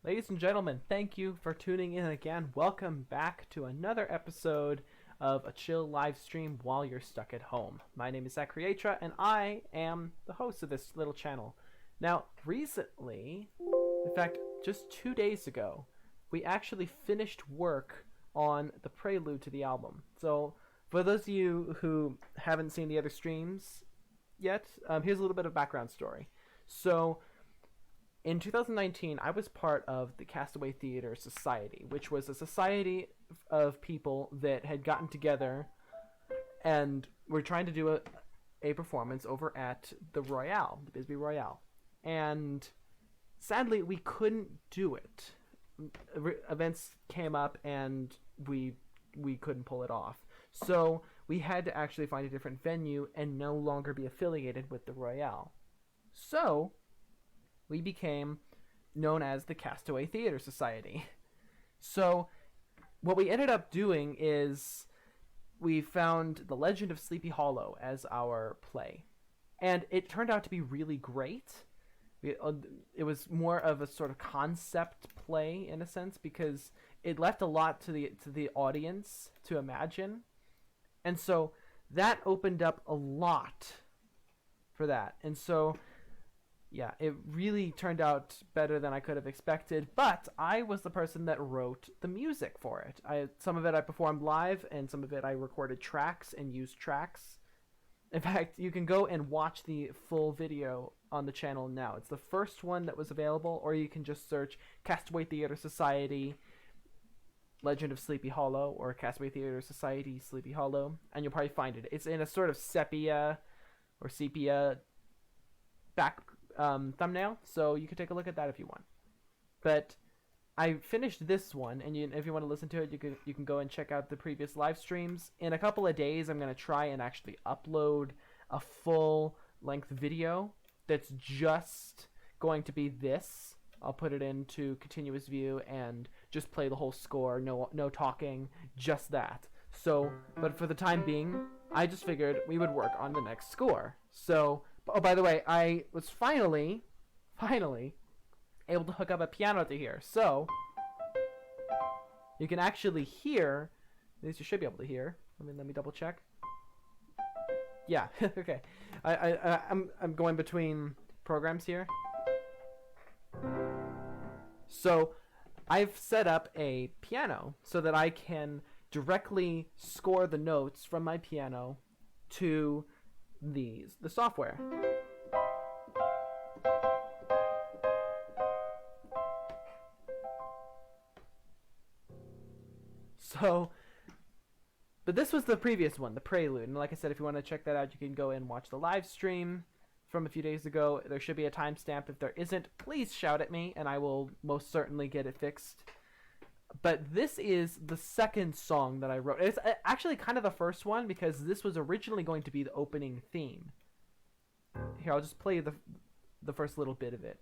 Ladies and gentlemen, thank you for tuning in again. Welcome back to another episode of a chill live stream while you're stuck at home. My name is Zach Kreatra, and I am the host of this little channel. Now, recently, in fact, just 2 days ago, we actually finished work on the Prelude to the album. So, for those of you who haven't seen the other streams yet, here's a little bit of background story. So, in 2019, I was part of the Castaway Theater Society, which was a society of people that had gotten together and were trying to do a performance over at the Royale, the Bisbee Royale. And sadly, we couldn't do it. Events came up and we couldn't pull it off. So we had to actually find a different venue and no longer be affiliated with the Royale. So we became known as the Castaway Theater Society. So what we ended up doing is we found The Legend of Sleepy Hollow as our play. And it turned out to be really great. It was more of a sort of concept play in a sense because it left a lot to the audience to imagine. And so that opened up a lot for that. And so yeah, it really turned out better than I could have expected, but I was the person that wrote the music for it. Some of it I performed live, and some of it I recorded tracks and used tracks. In fact, you can go and watch the full video on the channel now. It's the first one that was available, or you can just search Castaway Theater Society, Legend of Sleepy Hollow, or Castaway Theater Society, Sleepy Hollow, and you'll probably find it. It's in a sort of sepia back thumbnail, so you can take a look at that if you want. But I finished this one, and if you want to listen to it, you can go and check out the previous live streams. In a couple of days, I'm going to try and actually upload a full-length video that's just going to be this. I'll put it into continuous view and just play the whole score, no talking, just that. So, but for the time being, I just figured we would work on the next score. So, oh, by the way, I was finally able to hook up a piano to here. So, you can actually hear, at least you should be able to hear. Let me double check. Yeah, okay. I'm going between programs here. So, I've set up a piano so that I can directly score the notes from my piano to the software. So, but this was the previous one, the Prelude. And like I said, if you want to check that out, you can go and watch the live stream from a few days ago. There should be a timestamp. If there isn't, please shout at me and I will most certainly get it fixed. But this is the second song that I wrote. It's actually kind of the first one because this was originally going to be the opening theme. Here, I'll just play the first little bit of it.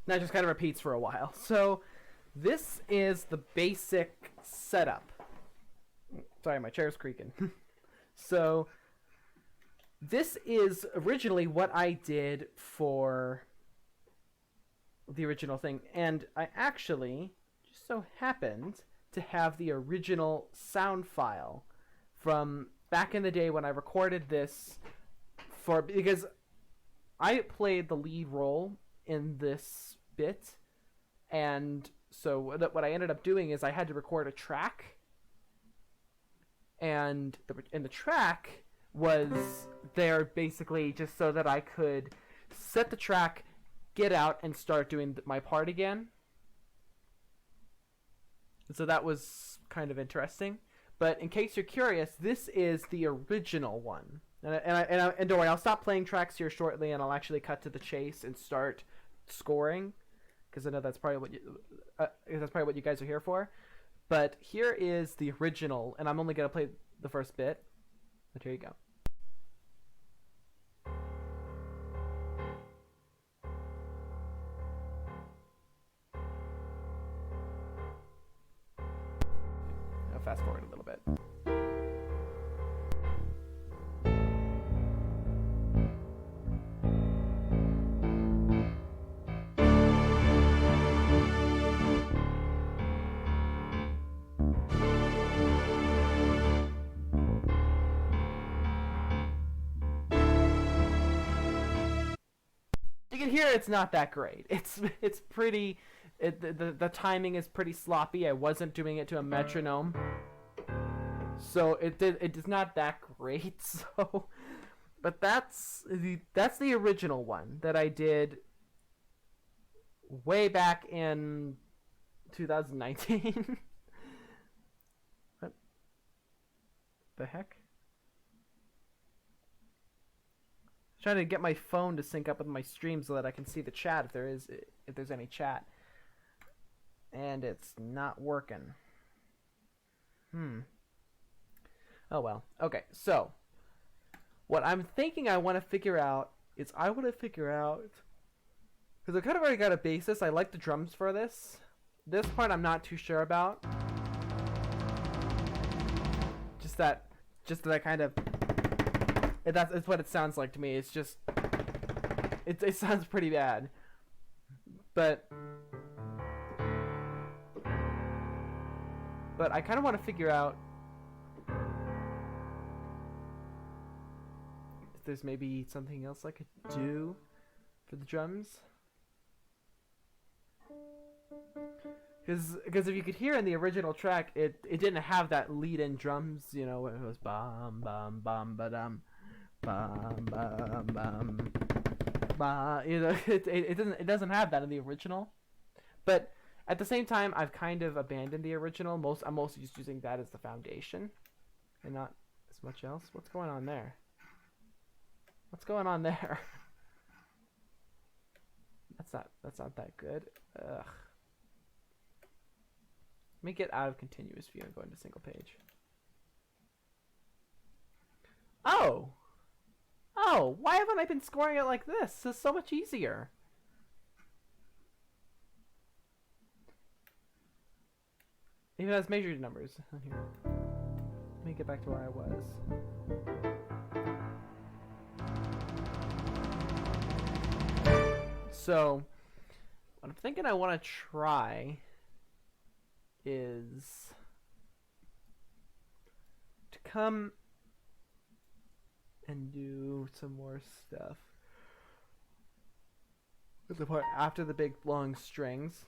that just kind of repeats for a while. So this is the basic setup. Sorry, my chair's creaking. So this is originally what I did for the original thing, and I actually just so happened to have the original sound file from back in the day when I recorded this because I played the lead role in this bit, and so what I ended up doing is I had to record a track, and the track was there basically just so that I could set the track, get out, and start doing my part again. So that was kind of interesting. But in case you're curious, this is the original one. And don't worry, I'll stop playing tracks here shortly, and I'll actually cut to the chase and start scoring, because I know that's probably what you guys are here for. But here is the original, and I'm only gonna play the first bit. But here you go. I'll fast forward a little bit. You can hear it's not that great. It's pretty. The timing is pretty sloppy. I wasn't doing it to a metronome, so it is not that great. So, but that's the original one that I did way back in 2019. What the heck? Trying to get my phone to sync up with my stream so that I can see the chat if there's any chat, and it's not working. Oh well. Okay, so what I'm thinking I want to figure out is because I kind of already got a basis. I like the drums for this. This part I'm not too sure about. Just that kind of. That's what it sounds like to me. It's just, it sounds pretty bad, but I kind of want to figure out if there's maybe something else I could do for the drums. Because if you could hear in the original track, it didn't have that lead-in drums, you know, where it was bum bum bum ba-dum. Bum, bum, bum, bah. You know, it doesn't have that in the original, but at the same time, I've kind of abandoned the original. I'm mostly just using that as the foundation, and not as much else. What's going on there? What's going on there? That's not that good. Ugh. Let me get out of continuous view and go into single page. Oh, why haven't I been scoring it like this? This is so much easier. Even has measured numbers on here. Let me get back to where I was. So, what I'm thinking I want to try is to come and do some more stuff with the part after the big long strings.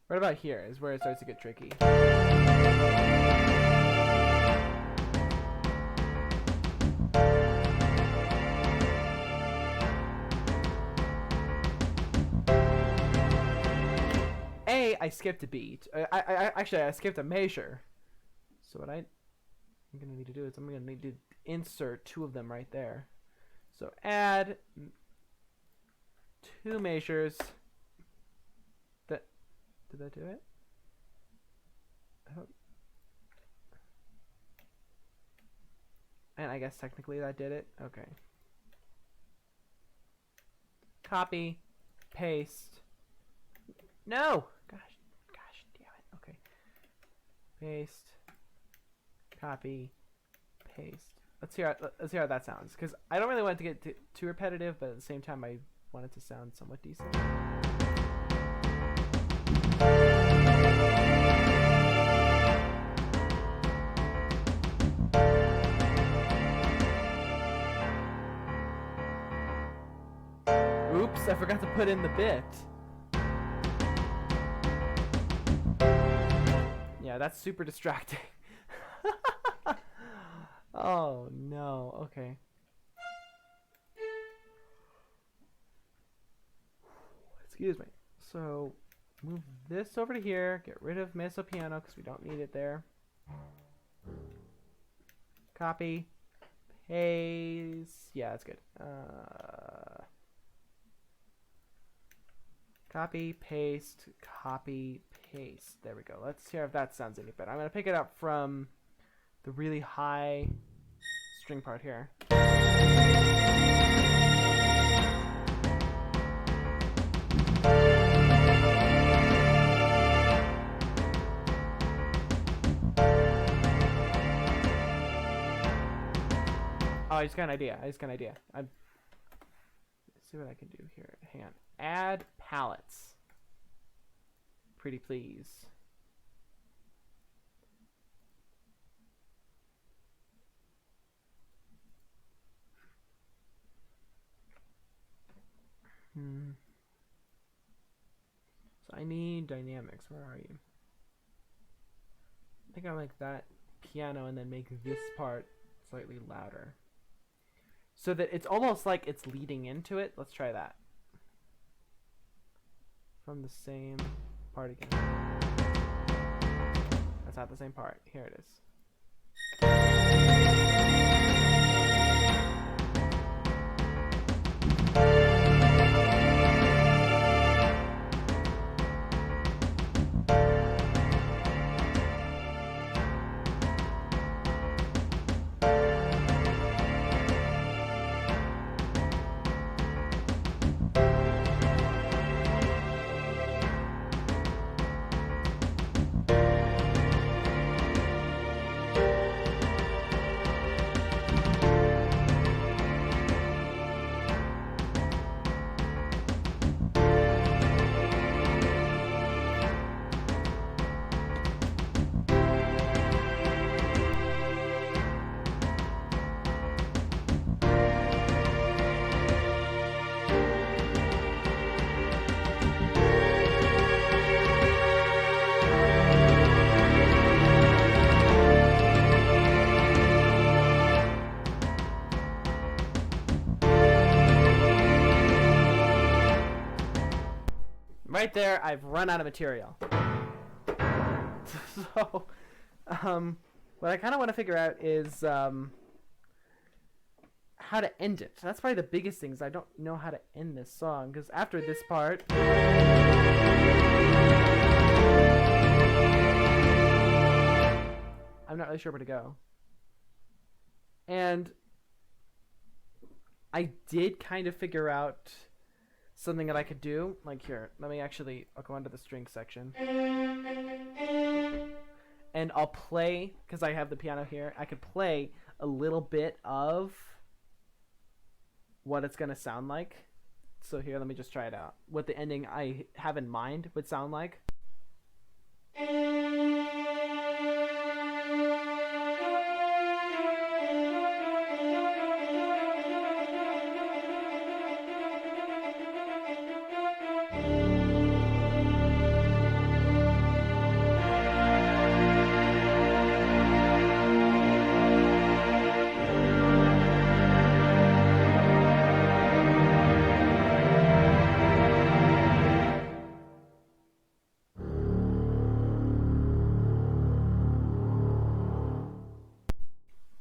Right about here is where it starts to get tricky. I skipped a beat. I skipped a measure. So what I'm gonna need to do is I'm gonna need to insert two of them right there. So add two measures. Did that do it? And I guess technically that did it. Okay. Copy, paste. No! Gosh damn it. Okay. Paste, copy, paste. Let's hear how that sounds, because I don't really want it to get too repetitive, but at the same time I want it to sound somewhat decent. Oops, I forgot to put in the bit. Yeah, that's super distracting. Oh no, okay. Excuse me. So, move this over to here, get rid of mezzo piano because we don't need it there. Copy, paste. Yeah, that's good. Copy, paste, copy, paste. There we go. Let's hear if that sounds any better. I'm going to pick it up from the really high string part here. Oh, I just got an idea. Let's see what I can do here. Hang on. Add palettes. Pretty please. So I need dynamics. Where are you? I think I like that piano and then make this part slightly louder. So that it's almost like it's leading into it. Let's try that. From the same part again. That's not the same part. Here it is. Right there, I've run out of material. So, what I kind of want to figure out is how to end it. That's probably the biggest thing, is I don't know how to end this song, because after this part, I'm not really sure where to go. And I did kind of figure out something that I could do. Like, here, I'll go into the string section. And I'll play, because I have the piano here, I could play a little bit of what it's going to sound like. So here, let me just try it out. What the ending I have in mind would sound like.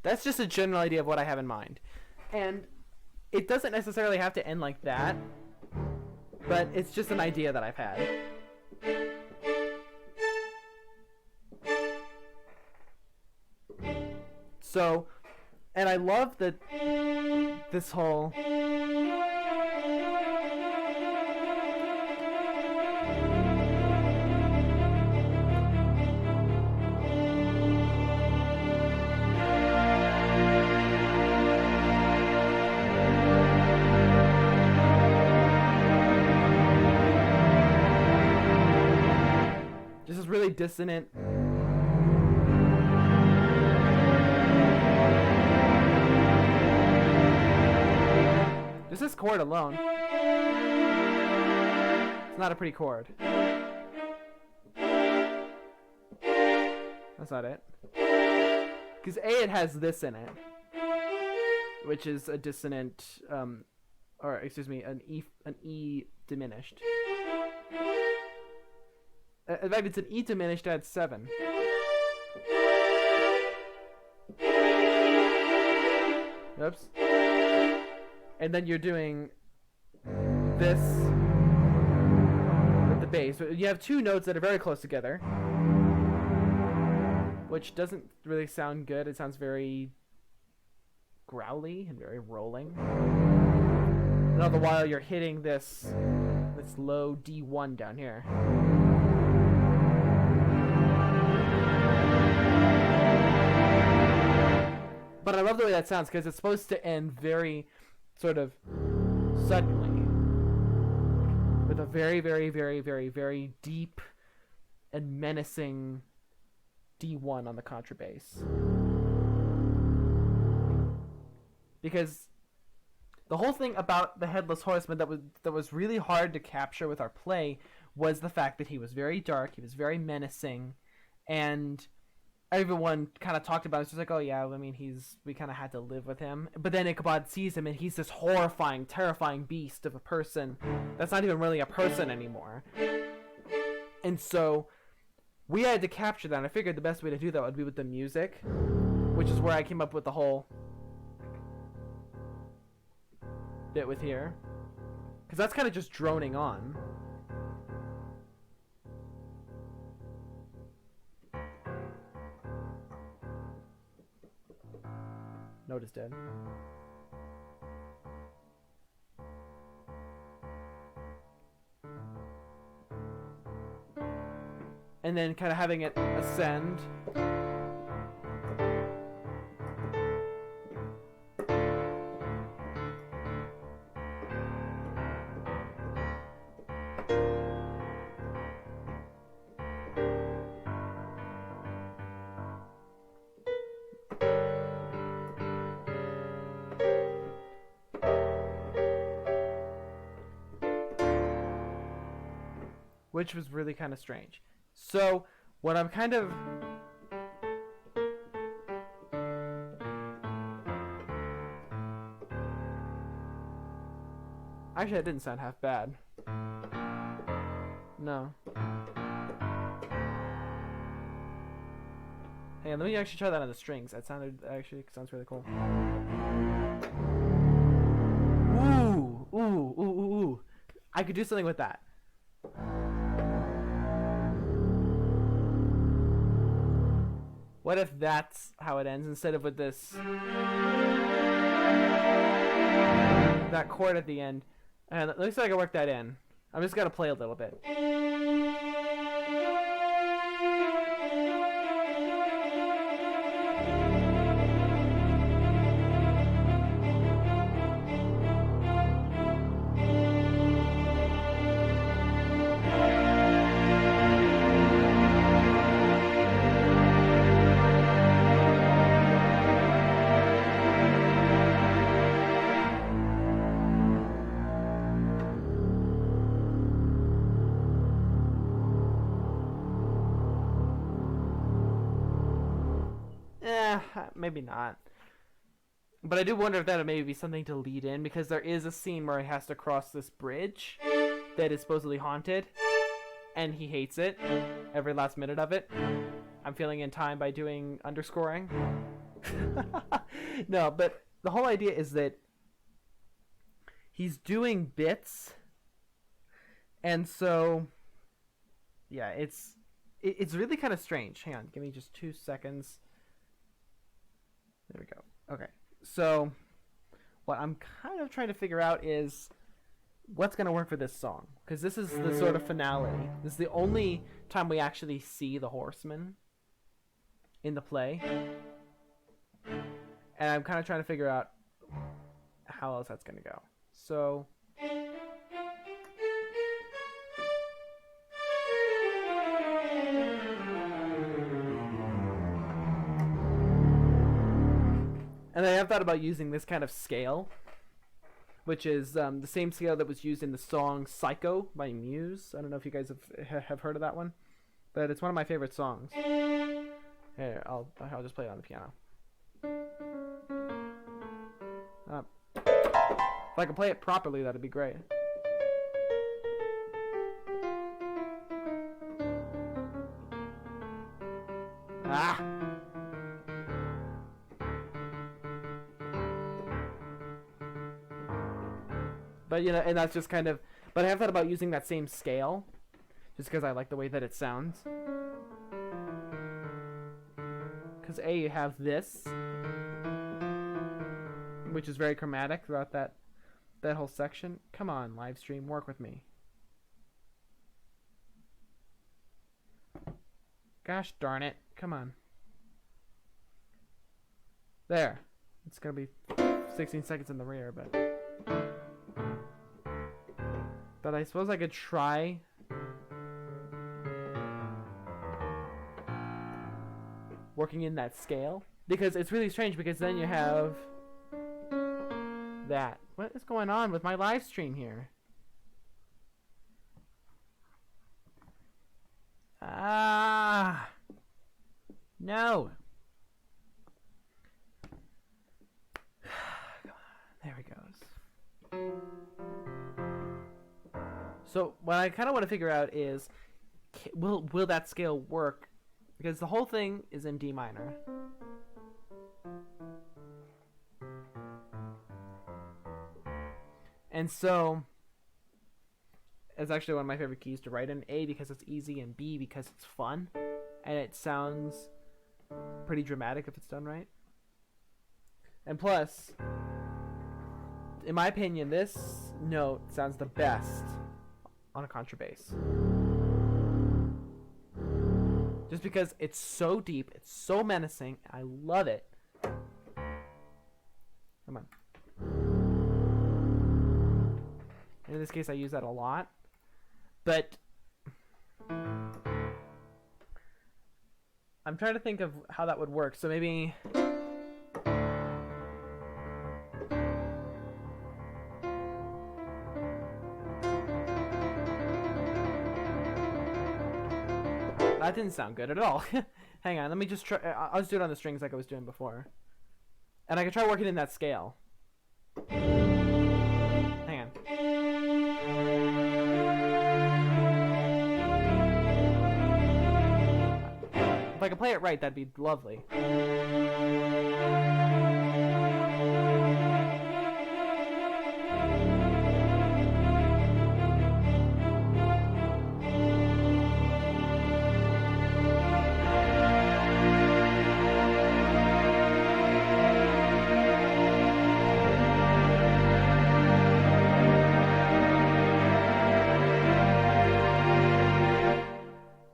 That's just a general idea of what I have in mind. And it doesn't necessarily have to end like that, but it's just an idea that I've had. So And I love that this whole this is really dissonant. Just this chord alone. It's not a pretty chord. That's not it. Because A, it has this in it, which is a dissonant, or excuse me, an E diminished. In fact, it's an E diminished at 7. Oops. And then you're doing this with the bass. You have two notes that are very close together, which doesn't really sound good. It sounds very growly and very rolling. And all the while you're hitting this low D1 down here. But I love the way that sounds because it's supposed to end very sort of suddenly with a very, very, very, very, very deep and menacing D1 on the contrabass. Because the whole thing about the Headless Horseman that was really hard to capture with our play was the fact that he was very dark, he was very menacing, and everyone kind of talked about it. It's just like, oh yeah, I mean, we kind of had to live with him. But then Ichabod sees him, and he's this horrifying, terrifying beast of a person that's not even really a person anymore. And so we had to capture that, and I figured the best way to do that would be with the music, which is where I came up with the whole bit with here. Because that's kind of just droning on. Note is dead. And then kind of having it ascend. Which was really kind of strange. So, what I'm kind of... Actually, that didn't sound half bad. No. Hang on, let me actually try that on the strings. That sounds really cool. Ooh, ooh, ooh, ooh, ooh. I could do something with that. What if that's how it ends instead of with this that chord at the end? And let me see if I can work that in. I'm just gonna play a little bit. Maybe not. But I do wonder if that would maybe be something to lead in, because there is a scene where he has to cross this bridge that is supposedly haunted, and he hates it, every last minute of it. I'm feeling in time by doing underscoring. No, but the whole idea is that he's doing bits, and so yeah, it's really kind of strange. Hang on, give me just 2 seconds. There we go. Okay. So what I'm kind of trying to figure out is what's going to work for this song, because this is the sort of finale. This is the only time we actually see the horsemen in the play, and I'm kind of trying to figure out how else that's going to go. So and I have thought about using this kind of scale, which is the same scale that was used in the song Psycho by Muse. I don't know if you guys have heard of that one, but it's one of my favorite songs. Here, I'll just play it on the piano. If I could play it properly, that'd be great. Ah! But, you know, and that's just kind of... But I have thought about using that same scale, just because I like the way that it sounds. Because A, you have this, which is very chromatic throughout that whole section. Come on, live stream, work with me. Gosh darn it. Come on. There. It's going to be 16 seconds in the rear, but I suppose I could try working in that scale, because it's really strange, because then you have that. What is going on with my live stream here? Ah, no. Come on. There it goes. So what I kind of want to figure out is, will that scale work? Because the whole thing is in D minor. And so it's actually one of my favorite keys to write in. A, because it's easy, and B, because it's fun. And it sounds pretty dramatic if it's done right. And plus, in my opinion, this note sounds the best on a contrabass. Just because it's so deep, it's so menacing, I love it. Come on. In this case, I use that a lot. But I'm trying to think of how that would work. So maybe... That didn't sound good at all. Hang on, let me just try. I'll just do it on the strings like I was doing before. And I can try working in that scale. Hang on. If I could play it right, that'd be lovely.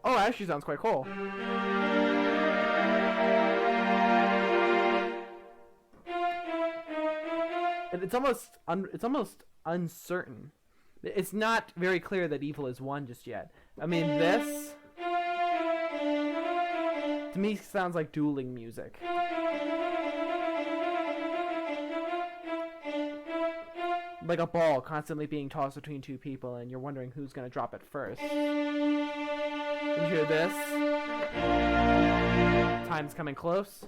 Oh, it actually sounds quite cool. It's almost uncertain. It's not very clear that evil is won just yet. I mean, this to me sounds like dueling music. Like a ball constantly being tossed between two people, and you're wondering who's going to drop it first. You hear this? Time's coming close.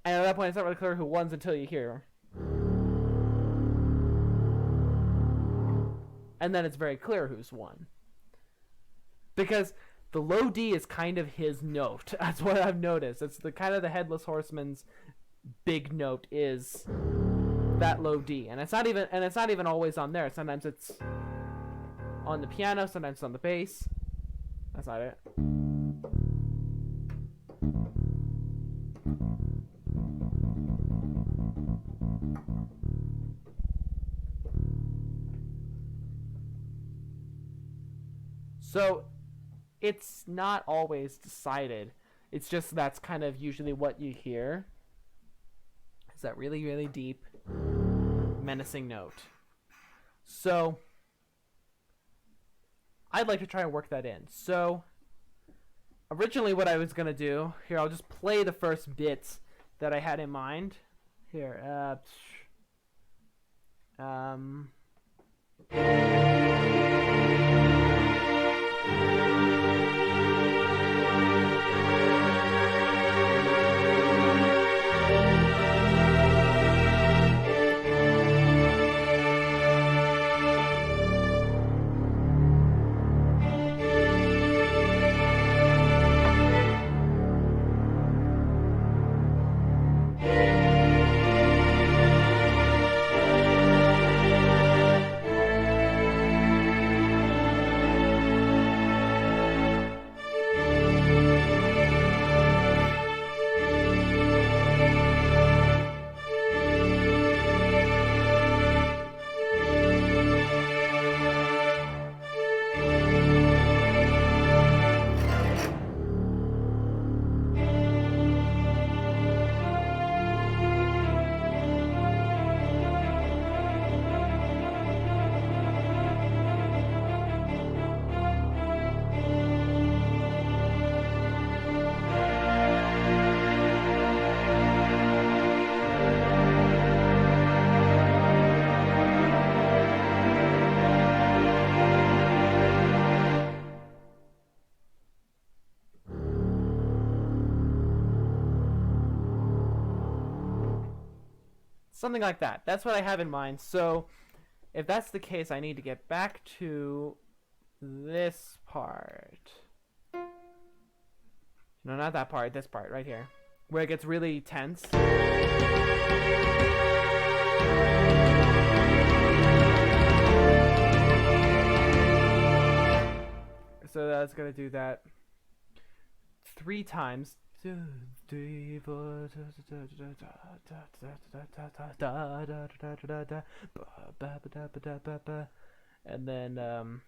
And at that point, it's not really clear who wins until you hear. And then it's very clear who's won. Because the low D is kind of his note. That's what I've noticed. It's the kind of the Headless Horseman's big note is that low D. And it's not even always on there. Sometimes it's on the piano, sometimes on the bass. That's not it. So it's not always decided. It's just that's kind of usually what you hear. Is that really, really deep, menacing note. So I'd like to try and work that in. So originally what I was going to do, here, I'll just play the first bits that I had in mind. Here, something like that. That's what I have in mind. So if that's the case, I need to get back to this part. No, not that part. This part right here, where it gets really tense. So that's gonna do that 3 times. And then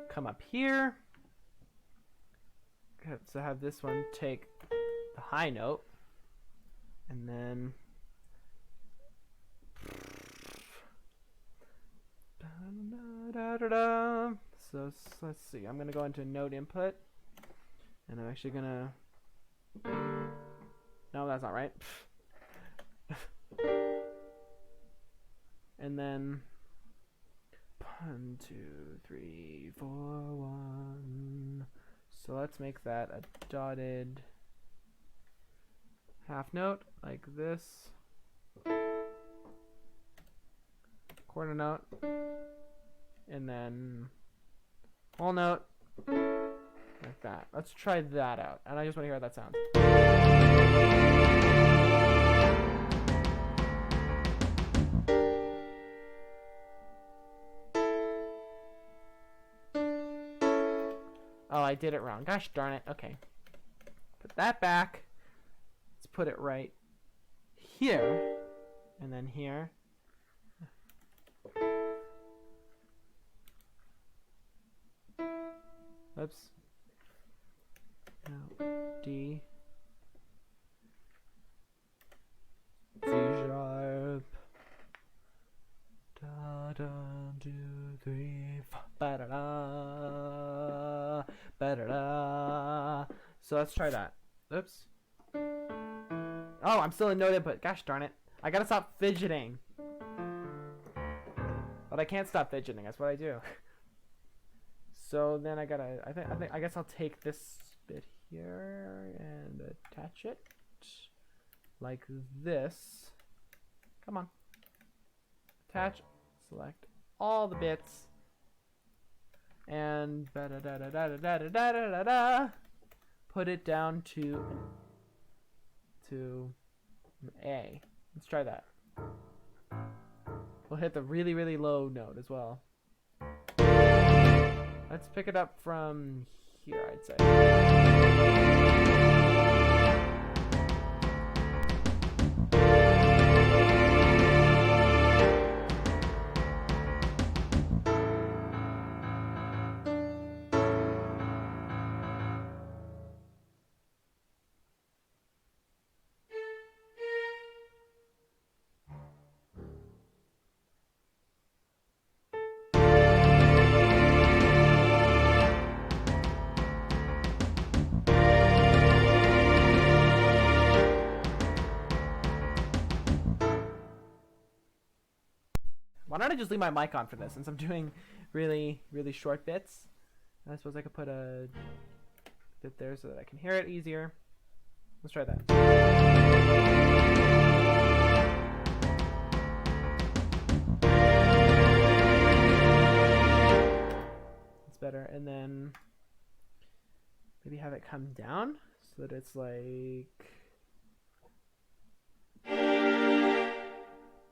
come up here. So have this one take the high note, and then so let's see. I'm gonna go into note input, and I'm actually gonna. No, that's not right. And then 1, 2, 3, 4, 1. So let's make that a dotted half note like this. Quarter note. And then whole note. Like that. Let's try that out. And I just want to hear how that sounds. Oh, I did it wrong. Gosh darn it. Okay. Put that back. Let's put it right here. And then here. Oops. No. D. C sharp. Da da 2 3 4. Ba da da. Ba da da. So let's try that. Oops. Oh, I'm still in note input. Gosh darn it. I gotta stop fidgeting. But I can't stop fidgeting. That's what I do. So then I gotta. I guess I'll take this bit here and attach it like this. Come on. Attach. Select all the bits. And da da da da da da da da da da. Put it down to A. Let's try that. We'll hit the really, really low note as well. Let's pick it up from here, I'd say. Why don't I just leave my mic on for this, since I'm doing really, really short bits? I suppose I could put a bit there so that I can hear it easier. Let's try that. That's better. And then maybe have it come down so that it's like...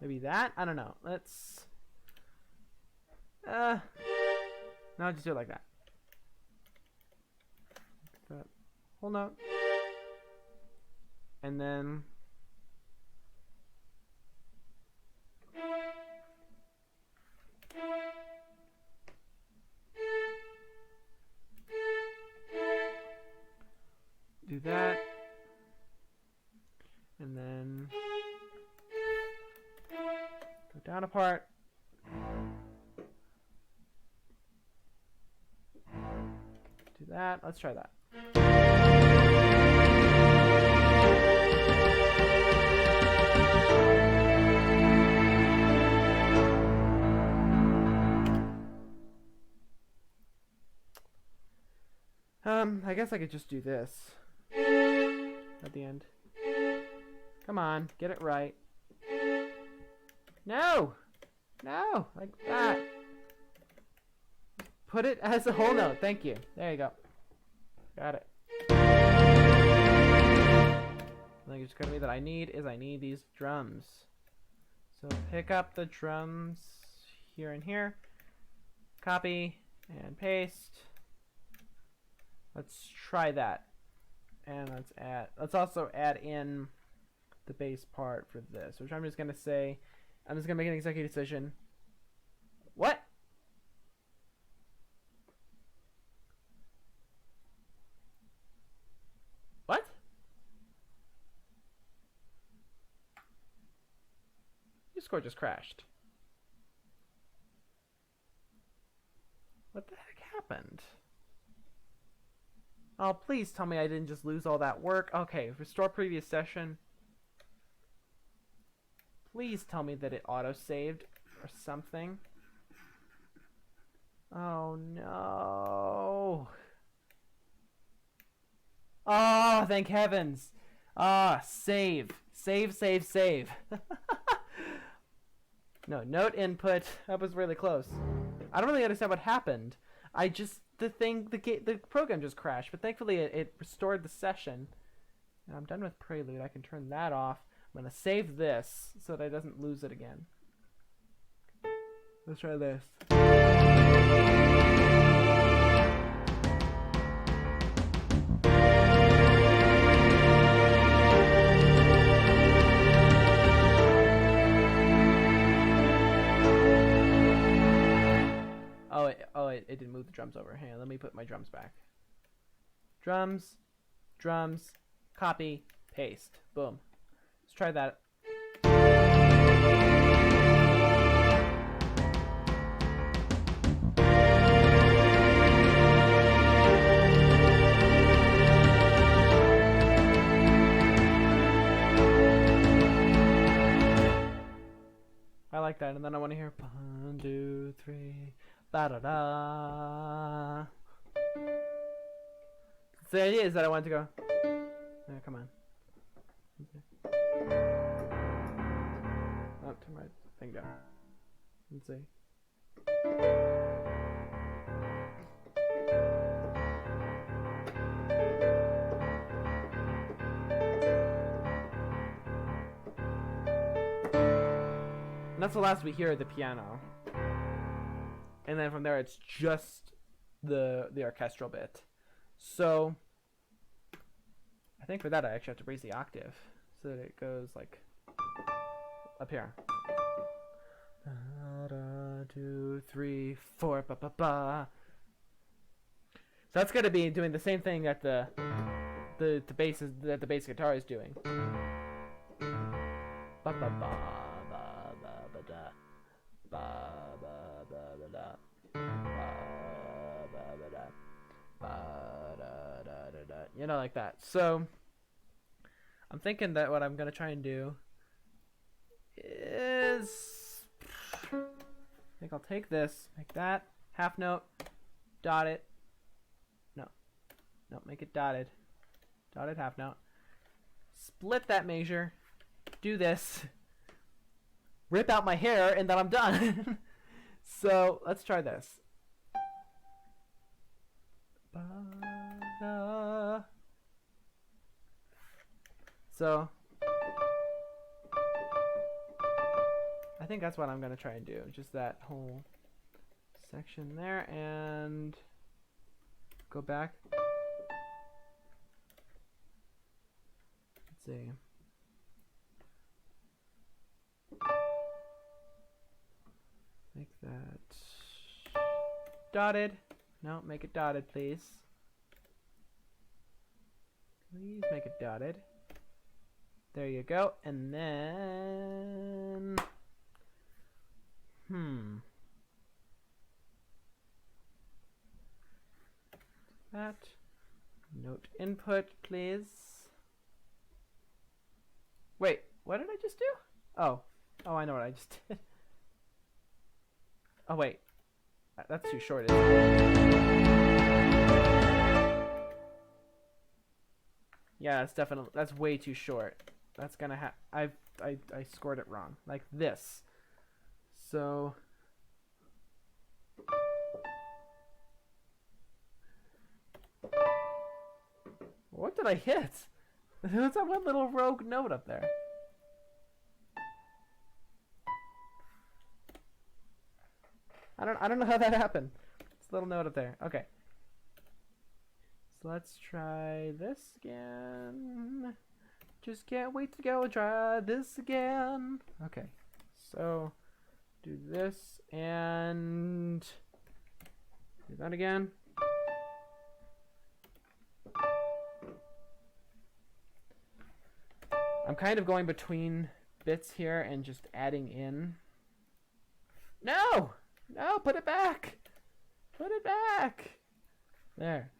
maybe that? I don't know. Let's... no, just do it like that. Whole note. And then... do that. And then... go down a part. Do that. Let's try that. I guess I could just do this at the end. Come on, get it right. No! No! Like that. Put it as a whole note. Thank you. There you go. Got it. The thing it's going to be that I need is I need these drums. So pick up the drums here and here. Copy and paste. Let's try that. And let's also add in the bass part for this, which I'm just going to say, I'm just going to make an executive decision. What? What? Musescore just crashed. What the heck happened? Oh, please tell me I didn't just lose all that work. Okay, restore previous session. Please tell me that it auto-saved or something. Oh, no. Oh, thank heavens. Ah, save. Save, save, save. No, note input. That was really close. I don't really understand what happened. The program just crashed, but thankfully it restored the session. And I'm done with Prelude. I can turn that off. I'm going to save this so that I doesn't lose it again. Let's try this. It didn't move the drums over. Hang on, let me put my drums back. Drums, drums, copy, paste. Boom. Let's try that. I like that, and then I want to hear 1, 2, 3. Da da da. So the idea is that I want to go. Oh, come on. Oh, turn my thing down. Let's see. And that's the last we hear of the piano. And then from there, it's just the orchestral bit. So I think for that I actually have to raise the octave so that it goes like up here. 2, 3, 4, ba ba ba. So that's gonna be doing the same thing that the bass guitar is doing. Ba ba ba ba ba ba da. Ba ba ba ba da. Ba ba ba da. Ba da da da da. You know, like that. So I'm thinking that what I'm gonna try and do is, I think I'll take this, make that half note, dot it. No, make it dotted. Dotted half note. Split that measure. Do this. Rip out my hair, and then I'm done. So let's try this. So I think that's what I'm gonna try and do. Just that whole section there, and go back. Let's see. Make that dotted. No, make it dotted, please. Please make it dotted. There you go. And then that note input, please. Wait, what did I just do? Oh, I know what I just did. Oh wait, that's too short. Isn't it? Yeah, that's way too short. That's gonna I scored it wrong, like this. So what did I hit? What's that one little rogue note up there? I don't know how that happened. It's a little note up there. Okay. So let's try this again. Just can't wait to go try this again. Okay. So do this and do that again. I'm kind of going between bits here and just adding in. No! No, put it back! Put it back! There.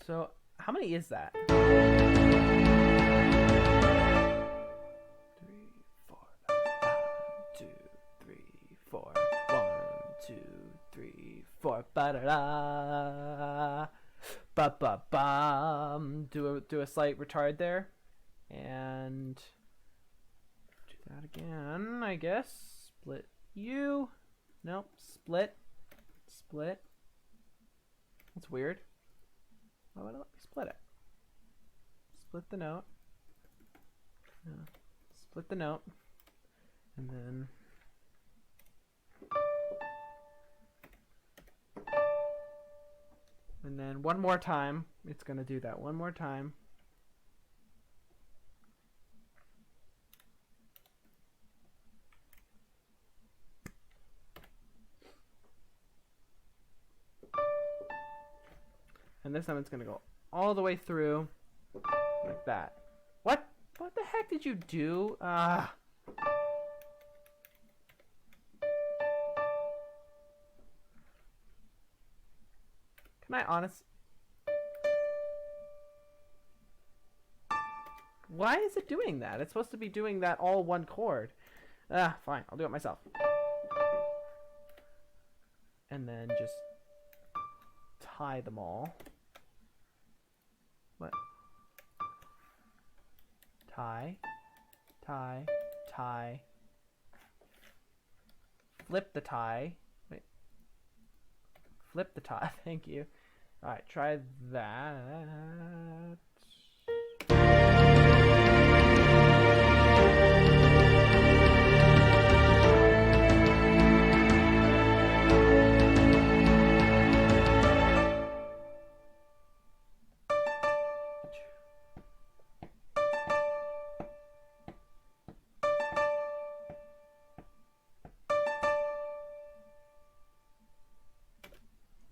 So, how many is that? 3, 4. 1, 2, 3, 4. 1, 2, 3, 4. Ba-da-da. Ba-ba-bum. Do a slight retard there. And do that again, I guess. Split U. Nope. Split. Split. That's weird. Why would it let me split it? Split the note. Split the note. And then one more time. It's going to do that one more time. And this time it's going to go all the way through like that. What? What the heck did you do? Ah. Can I honest? Why is it doing that? It's supposed to be doing that all one chord. Ah, fine. I'll do it myself. And then just tie them all. What? Tie, tie, tie. Flip the tie. Wait. Flip the tie. Thank you. Alright, try that.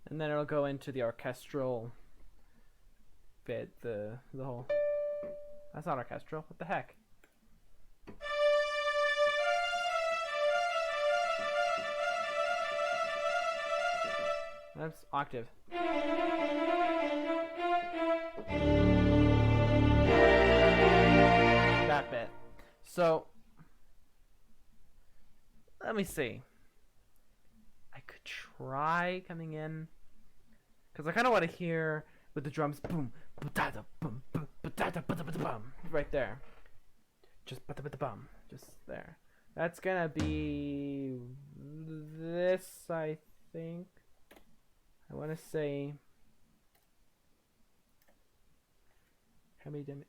And then it'll go into the orchestral bit, the whole... That's not orchestral. What the heck? That's octave. That bit. So, let me see. I could try coming in, because I kind of want to hear with the drums, boom, ba-da-da, boom, ba-da-da, ba-da-ba-da-bum, right there. Just ba-da-ba-da-bum, just there. That's gonna be this, I think. I want to say hemi demi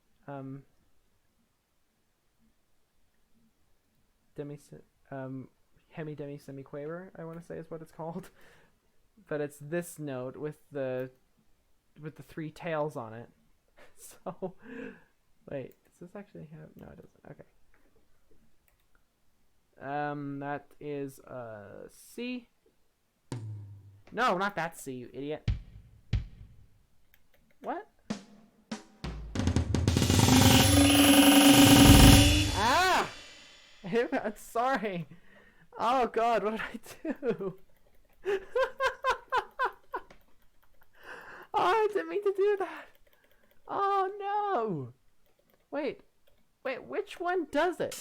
semiquaver, I want to say is what it's called. But it's this note with the three tails on it. So wait, does this actually have... No, it doesn't. Okay. That is C. No, not that C, you idiot. What? Ah! I'm sorry. Oh god, what did I do? Oh, I didn't mean to do that. Oh no. Wait, which one does it?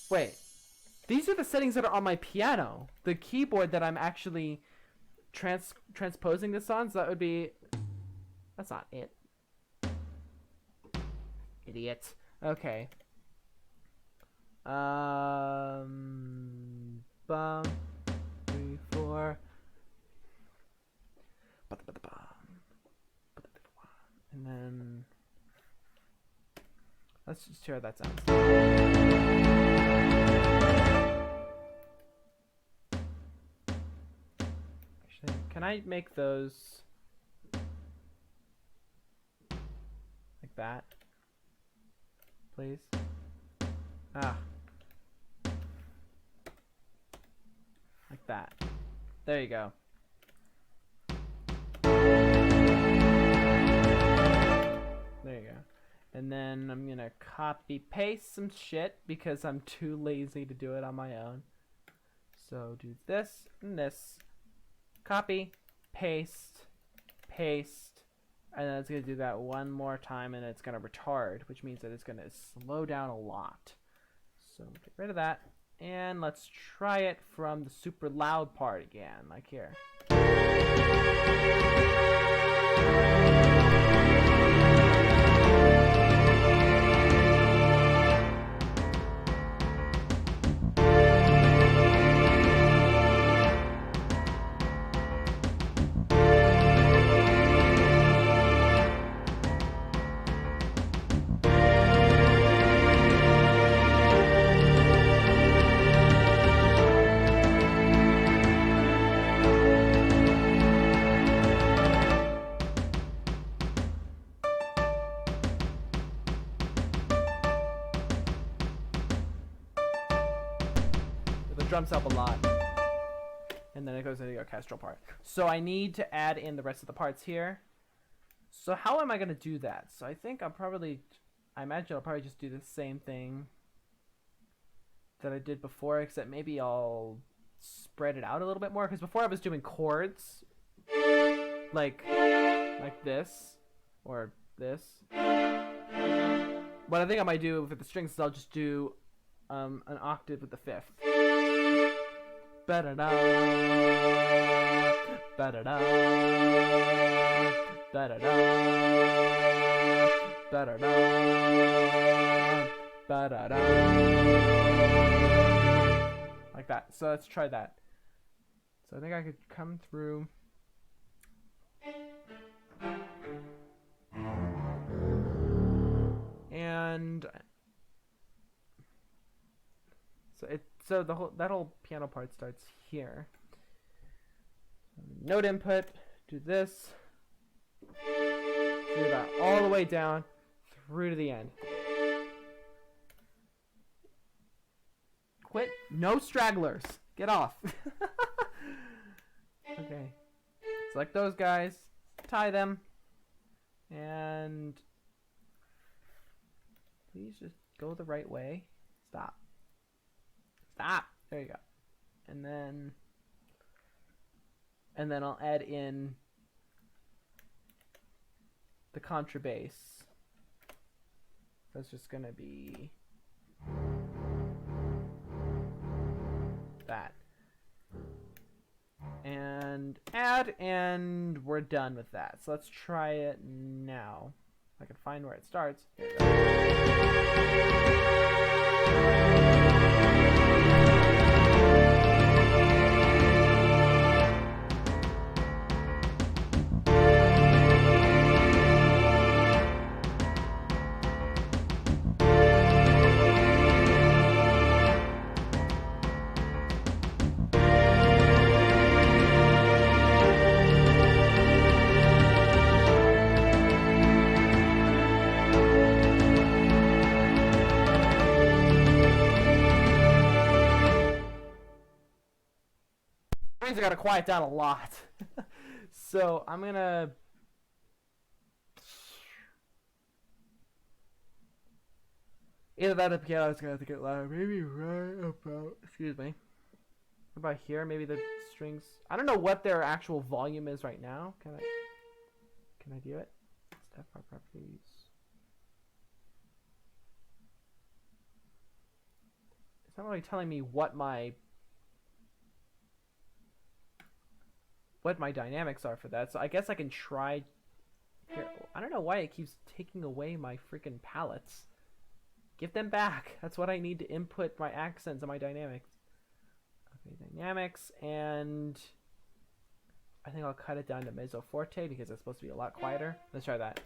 Wait, these are the settings that are on my piano. The keyboard that I'm actually transposing this on, so that would be... That's not it. Idiot. Okay. Bum, 3, 4. And then let's just hear how that sounds. Actually, can I make those like that, please? Ah, like that. There you go. There you go. And then I'm gonna copy paste some shit because I'm too lazy to do it on my own. So do this and this. Copy, paste, paste, and then it's gonna do that one more time, and it's gonna retard, which means that it's gonna slow down a lot. So get rid of that, and let's try it from the super loud part again, like here. Drums help a lot, and then it goes into the orchestral part. So I need to add in the rest of the parts here. So how am I going to do that? So I think I imagine I'll probably just do the same thing that I did before, except maybe I'll spread it out a little bit more, because before I was doing chords like this or this. What I think I might do with the strings is I'll just do an octave with the fifth. Ba-da-da, ba-da-da, ba-da-da, Ba-da-da. Ba-da-da. Like that. So let's try that. So I think I could come through. And so that whole piano part starts here. Note input, do this, do that all the way down through to the end. Quit. No stragglers. Get off. Okay. Select those guys, tie them, and please just go the right way. Stop. Stop. There you go. And then I'll add in the contrabass. That's just gonna be that. And add, and we're done with that. So let's try it now. If I can find where it starts. Here we go. I gotta quiet down a lot. So I'm gonna either that or the piano is gonna have to get louder. Maybe right about, excuse me. What about here? Maybe the strings. I don't know what their actual volume is right now. Can I do it? Step bar properties. It's not really telling me what my dynamics are for that, so I guess I can try here. I don't know why it keeps taking away my freaking palettes. Give them back. That's what I need to input my accents and my dynamics. Okay, dynamics, and I think I'll cut it down to mezzo forte because it's supposed to be a lot quieter. Let's try that.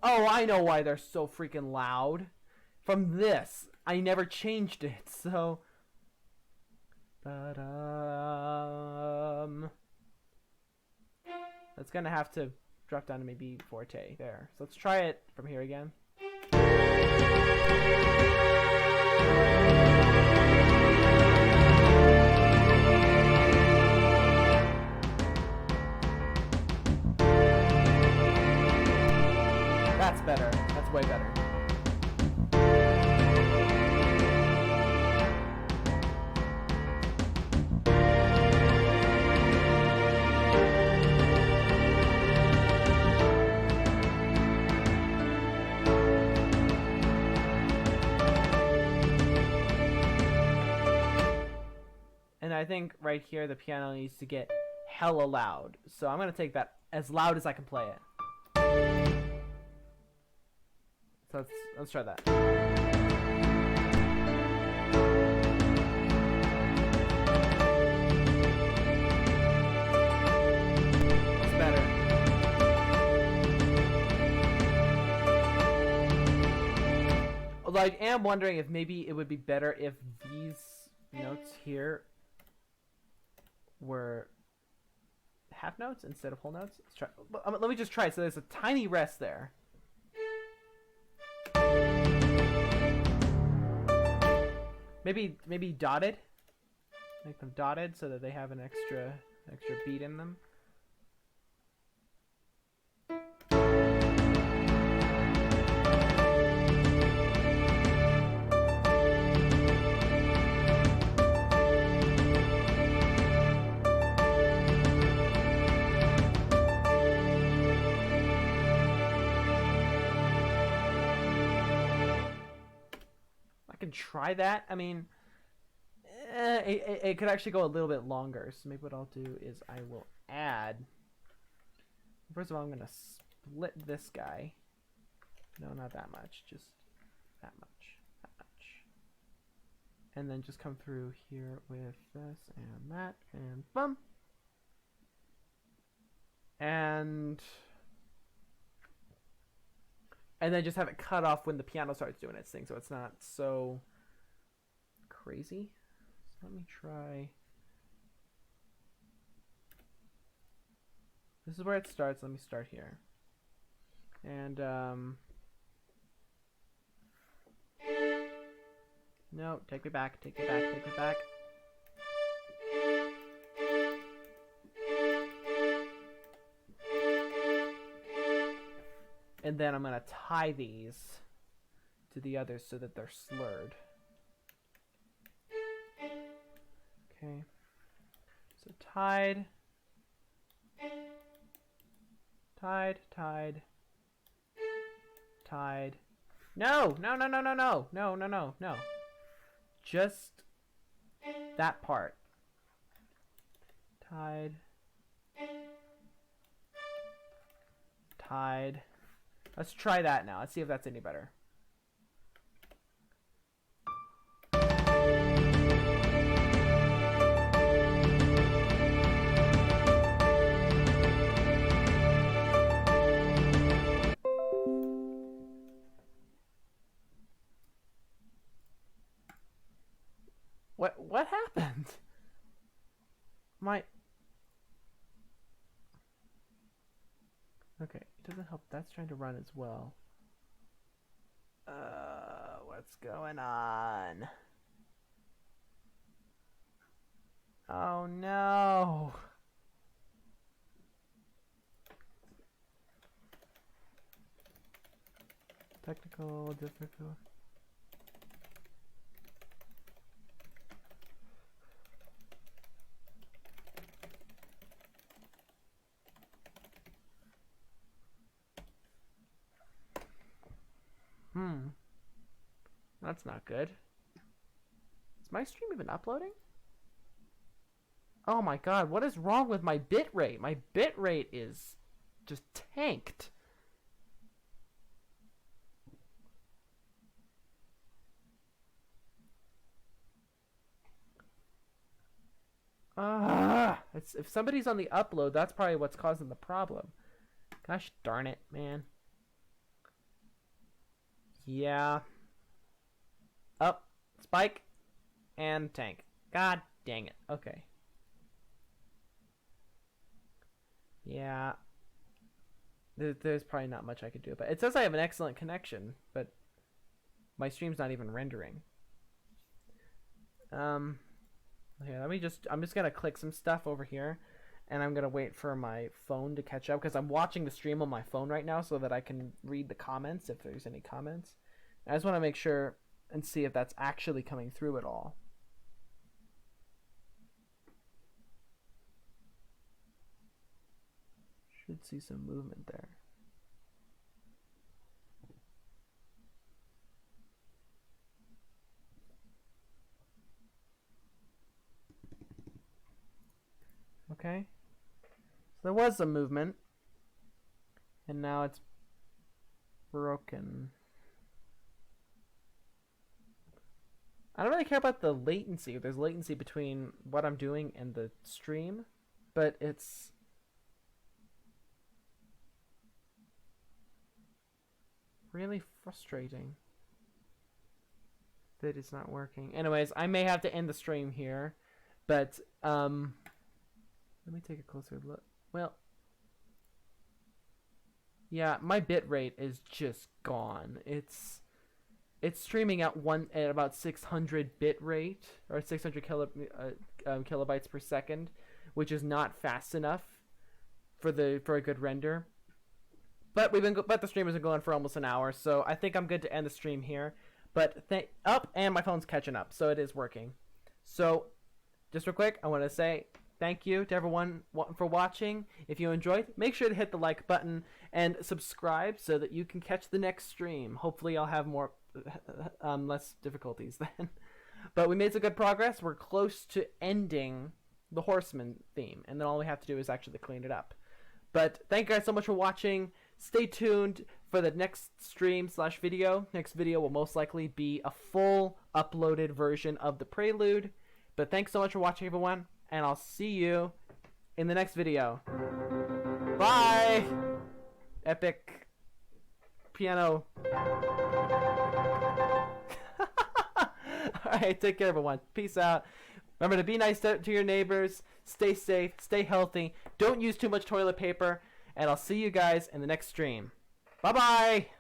Oh, I know why they're so freaking loud. From this, I never changed it, so. That's gonna have to drop down to maybe forte there. So let's try it from here again. That's better. That's way better. And I think right here the piano needs to get hella loud. So I'm going to take that as loud as I can play it. So let's try that. That's better. Although I am wondering if maybe it would be better if these notes here were half notes instead of whole notes. Let's try. Let me just try. So there's a tiny rest there. Maybe dotted. Make them dotted so that they have an extra beat in them. can try that. I mean, it could actually go a little bit longer. So maybe what I'll do is I will add. First of all, I'm gonna split this guy. No, not that much. Just that much. That much. And then just come through here with this and that and boom. And then just have it cut off when the piano starts doing its thing, so it's not so crazy. So let me try. This is where it starts. Let me start here. And no, take me back, take me back, take me back. And then I'm gonna tie these to the others so that they're slurred. Okay. So tied. Tied, tied. Tied. No! No, no, no, no, no! No, no, no, no. Just that part. Tied. Tied. Let's try that now. Let's see if that's any better. What happened? Okay, it doesn't help. That's trying to run as well. What's going on? Oh no. Technical difficult. That's not good. Is my stream even uploading? Oh my god, what is wrong with my bitrate? My bitrate is just tanked. If somebody's on the upload, that's probably what's causing the problem. Gosh darn it, man. Yeah. Up, spike, and tank. God dang it. Okay. Yeah. There's probably not much I could do. But it says I have an excellent connection, but my stream's not even rendering. Here, I'm just gonna click some stuff over here, and I'm gonna wait for my phone to catch up because I'm watching the stream on my phone right now so that I can read the comments if there's any comments. I just want to make sure and see if that's actually coming through at all. Should see some movement there. Okay. So there was some movement. And now it's broken. I don't really care about the latency. There's latency between what I'm doing and the stream, but it's really frustrating that it's not working. Anyways, I may have to end the stream here, but let me take a closer look. Well, yeah, my bitrate is just gone. It's streaming at about 600 bit rate or 600 kilobytes per second, which is not fast enough for a good render. But the stream has been going for almost an hour, so I think I'm good to end the stream here. But and my phone's catching up, so it is working. So just real quick, I want to say thank you to everyone for watching. If you enjoyed, make sure to hit the like button and subscribe so that you can catch the next stream. Hopefully I'll have more less difficulties then. But we made some good progress. We're close to ending the Horseman theme, and then all we have to do is actually clean it up. But thank you guys so much for watching. Stay tuned for the next stream/video. Next video will most likely be a full uploaded version of the Prelude. But thanks so much for watching, everyone, and I'll see you in the next video. Bye! Epic piano. Alright, take care, everyone. Peace out. Remember to be nice to your neighbors. Stay safe. Stay healthy. Don't use too much toilet paper. And I'll see you guys in the next stream. Bye-bye!